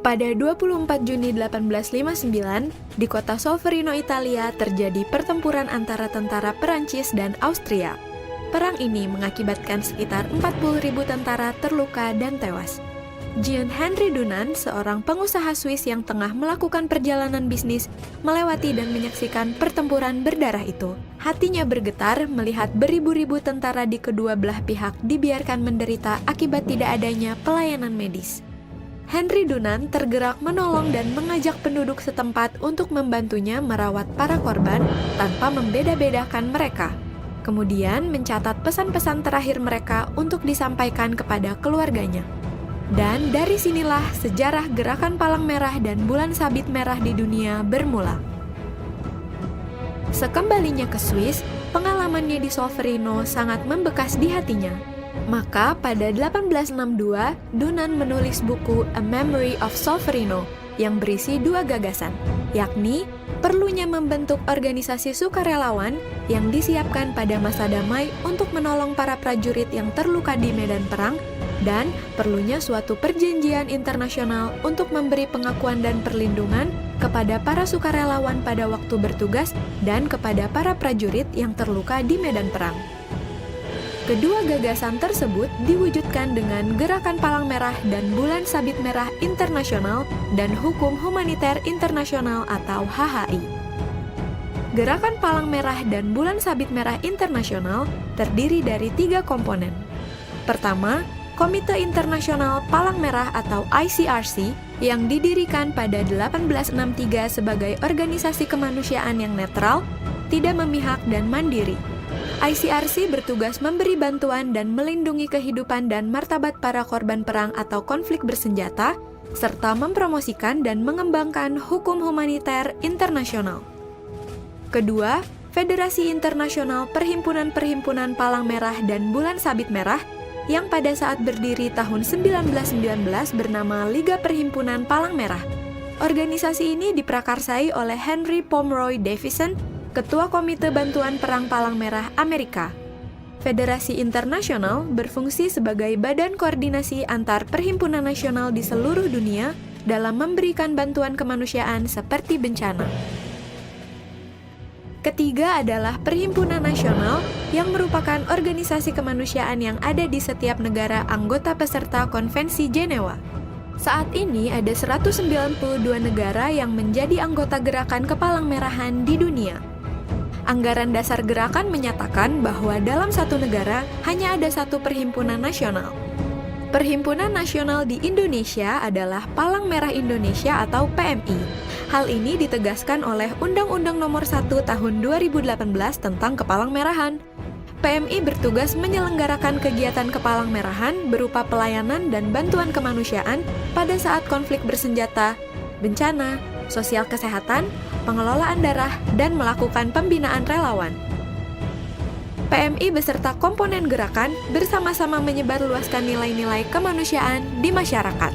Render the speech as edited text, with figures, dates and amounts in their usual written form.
Pada 24 Juni 1859, di kota Solferino, Italia, terjadi pertempuran antara tentara Perancis dan Austria. Perang ini mengakibatkan sekitar 40.000 tentara terluka dan tewas. Jean Henry Dunant, seorang pengusaha Swiss yang tengah melakukan perjalanan bisnis, melewati dan menyaksikan pertempuran berdarah itu. Hatinya bergetar melihat beribu-ribu tentara di kedua belah pihak dibiarkan menderita akibat tidak adanya pelayanan medis. Henry Dunant tergerak menolong dan mengajak penduduk setempat untuk membantunya merawat para korban tanpa membeda-bedakan mereka. Kemudian mencatat pesan-pesan terakhir mereka untuk disampaikan kepada keluarganya. Dan dari sinilah sejarah Gerakan Palang Merah dan Bulan Sabit Merah di dunia bermula. Sekembalinya ke Swiss, pengalamannya di Solferino sangat membekas di hatinya. Maka pada 1862, Dunant menulis buku A Memory of Solferino yang berisi dua gagasan, yakni perlunya membentuk organisasi sukarelawan yang disiapkan pada masa damai untuk menolong para prajurit yang terluka di medan perang, dan perlunya suatu perjanjian internasional untuk memberi pengakuan dan perlindungan kepada para sukarelawan pada waktu bertugas dan kepada para prajurit yang terluka di medan perang. Kedua gagasan tersebut diwujudkan dengan Gerakan Palang Merah dan Bulan Sabit Merah Internasional dan Hukum Humaniter Internasional atau HHI. Gerakan Palang Merah dan Bulan Sabit Merah Internasional terdiri dari 3 komponen. Pertama, Komite Internasional Palang Merah atau ICRC yang didirikan pada 1863 sebagai organisasi kemanusiaan yang netral, tidak memihak dan mandiri. ICRC bertugas memberi bantuan dan melindungi kehidupan dan martabat para korban perang atau konflik bersenjata, serta mempromosikan dan mengembangkan hukum humaniter internasional. Kedua, Federasi Internasional Perhimpunan-Perhimpunan Palang Merah dan Bulan Sabit Merah yang pada saat berdiri tahun 1919 bernama Liga Perhimpunan Palang Merah. Organisasi ini diprakarsai oleh Henry Pomeroy Davison, Ketua Komite Bantuan Perang Palang Merah Amerika. Federasi Internasional berfungsi sebagai badan koordinasi antar perhimpunan nasional di seluruh dunia dalam memberikan bantuan kemanusiaan seperti bencana. Ketiga adalah Perhimpunan Nasional yang merupakan organisasi kemanusiaan yang ada di setiap negara anggota peserta Konvensi Jenewa. Saat ini ada 192 negara yang menjadi anggota Gerakan Kepalang Merahan di dunia. Anggaran dasar gerakan menyatakan bahwa dalam satu negara hanya ada satu perhimpunan nasional. Perhimpunan nasional di Indonesia adalah Palang Merah Indonesia atau PMI. Hal ini ditegaskan oleh Undang-Undang Nomor 1 Tahun 2018 tentang Kepalang Merahan. PMI bertugas menyelenggarakan kegiatan kepalang merahan berupa pelayanan dan bantuan kemanusiaan pada saat konflik bersenjata, bencana, sosial kesehatan, pengelolaan darah, dan melakukan pembinaan relawan. PMI beserta komponen gerakan bersama-sama menyebarluaskan nilai-nilai kemanusiaan di masyarakat.